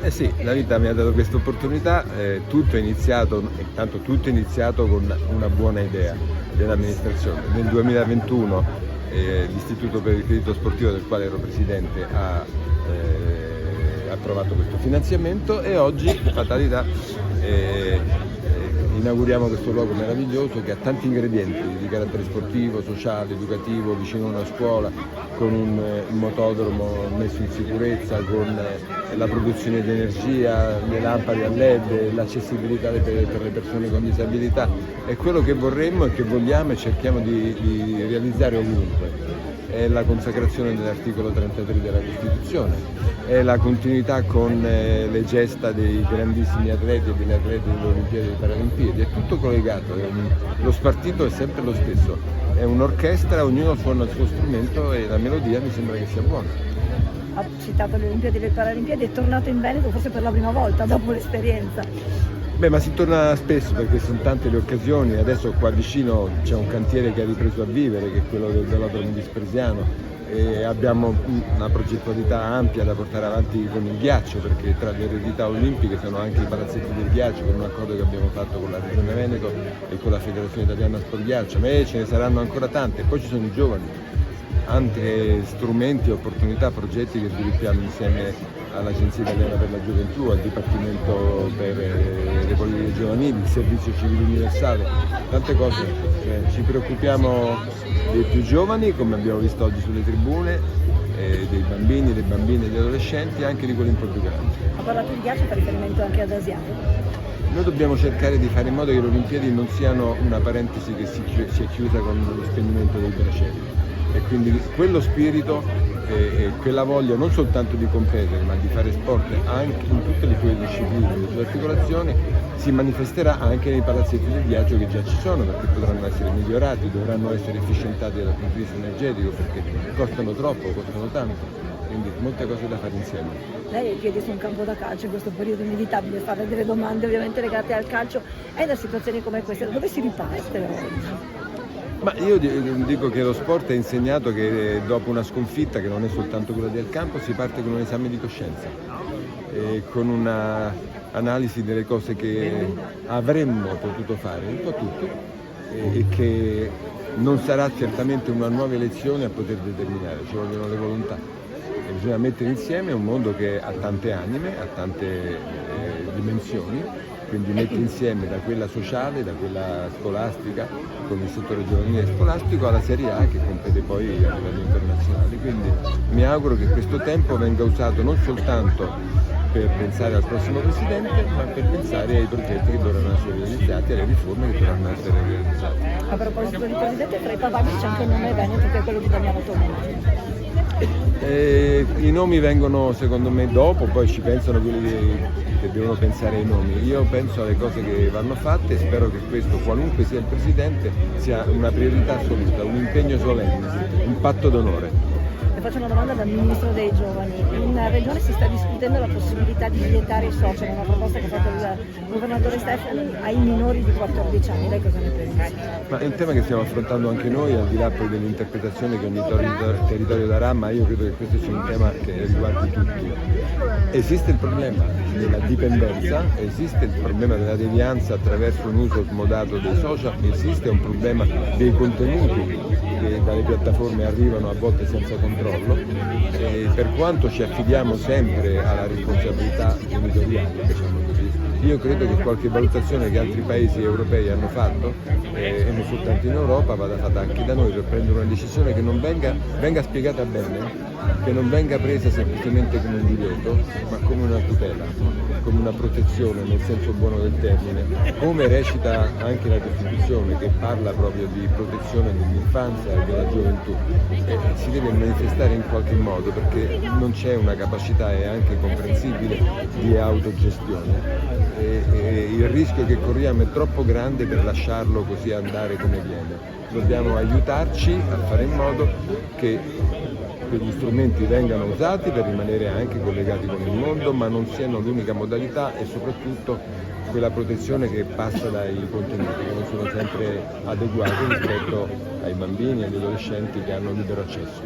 Eh sì, la vita mi ha dato questa opportunità, tutto è iniziato con una buona idea dell'amministrazione. Nel 2021 l'Istituto per il Credito Sportivo, del quale ero presidente, ha approvato questo finanziamento e oggi, fatalità, inauguriamo questo luogo meraviglioso che ha tanti ingredienti di carattere sportivo, sociale, educativo, vicino a una scuola, con un motodromo messo in sicurezza, con la produzione di energia, le lampade a LED, l'accessibilità per le persone con disabilità. È quello che vorremmo e che vogliamo e cerchiamo di realizzare ovunque. È la consacrazione dell'articolo 33 della Costituzione, è la continuità con le gesta dei grandissimi atleti e delle atlete delle Olimpiadi e delle Paralimpiadi, è tutto collegato, lo spartito è sempre lo stesso, è un'orchestra, ognuno suona il suo strumento e la melodia mi sembra che sia buona. Ha citato le Olimpiadi e le Paralimpiadi, è tornato in Veneto forse per la prima volta dopo l'esperienza. Beh, ma si torna spesso perché sono tante le occasioni, adesso qua vicino c'è un cantiere che ha ripreso a vivere, che è quello del velodromo di Spresiano, e abbiamo una progettualità ampia da portare avanti con il ghiaccio, perché tra le eredità olimpiche sono anche i palazzetti del ghiaccio, con un accordo che abbiamo fatto con la Regione Veneto e con la Federazione Italiana Sport Ghiaccio, ma ce ne saranno ancora tante, poi ci sono i giovani, anche strumenti, opportunità, progetti che sviluppiamo insieme all'Agenzia Italiana per la Gioventù, al Dipartimento per le politiche giovanili, il Servizio Civile Universale, tante cose. Ci preoccupiamo dei più giovani, come abbiamo visto oggi sulle tribune, dei bambini, delle bambine e degli adolescenti, anche di quelli un po' più grandi. Ha parlato di ghiaccio, fa riferimento anche ad Asiago? Noi dobbiamo cercare di fare in modo che le Olimpiadi non siano una parentesi che si è chiusa con lo spegnimento dei bracieri. E quindi quello spirito e quella voglia non soltanto di competere ma di fare sport anche in tutte le sue discipline, le sue articolazioni, si manifesterà anche nei palazzetti del ghiaccio che già ci sono, perché potranno essere migliorati, dovranno essere efficientati dal punto di vista energetico perché costano troppo, costano tanto, quindi molte cose da fare insieme. Lei è in piedi su un campo da calcio in questo periodo, inevitabile fare delle domande ovviamente legate al calcio, e da situazioni come queste da dove si riparte oggi? Ma io dico che lo sport ha insegnato che dopo una sconfitta, che non è soltanto quella del campo, si parte con un esame di coscienza, con una analisi delle cose che avremmo potuto fare, un po' tutti, e che non sarà certamente una nuova elezione a poter determinare, ci vogliono le volontà. E bisogna mettere insieme un mondo che ha tante anime, ha tante dimensioni, quindi mette insieme da quella sociale, da quella scolastica, con il settore giovanile e scolastico, alla Serie A che compete poi a livello internazionale. Quindi mi auguro che questo tempo venga usato non soltanto per pensare al prossimo Presidente, ma per pensare ai progetti che dovranno essere realizzati e alle riforme che dovranno essere realizzate. A proposito di Presidente, tra i papabili c'è anche il nome veneto, che è quello di Damiano Tommasi. I nomi vengono secondo me dopo, poi ci pensano quelli che devono pensare ai nomi. Io penso alle cose che vanno fatte e spero che questo, qualunque sia il Presidente, sia una priorità assoluta, un impegno solenne, un patto d'onore. Le faccio una domanda dal Ministro dei Giovani. In Regione si sta discutendo la possibilità di vietare i social, una proposta che ha fatto il Governatore Stefani ai minori di 14 anni. Lei cosa ne pensa? Ma è un tema che stiamo affrontando anche noi, al di là poi dell'interpretazione che ogni territorio darà, ma io credo che questo sia un tema che riguardi tutti. Esiste il problema della dipendenza, esiste il problema della devianza attraverso un uso smodato dei social, esiste un problema dei contenuti che dalle piattaforme arrivano a volte senza controllo, e per quanto ci affidiamo sempre alla responsabilità genitoriale, diciamo così, io credo che qualche valutazione che altri paesi europei hanno fatto, e non soltanto in Europa, vada fatta anche da noi per prendere una decisione che non venga spiegata bene, che non venga presa semplicemente come un divieto, ma come una tutela, come una protezione nel senso buono del termine, come recita anche la Costituzione, che parla proprio di protezione dell'infanzia e della gioventù. Si deve manifestare in qualche modo, perché non c'è una capacità, è anche comprensibile, di autogestione. Il rischio che corriamo è troppo grande per lasciarlo così andare come viene. Dobbiamo aiutarci a fare in modo che quegli strumenti vengano usati per rimanere anche collegati con il mondo, ma non siano l'unica modalità, e soprattutto quella protezione che passa dai contenuti, che non sono sempre adeguati rispetto ai bambini e agli adolescenti che hanno libero accesso.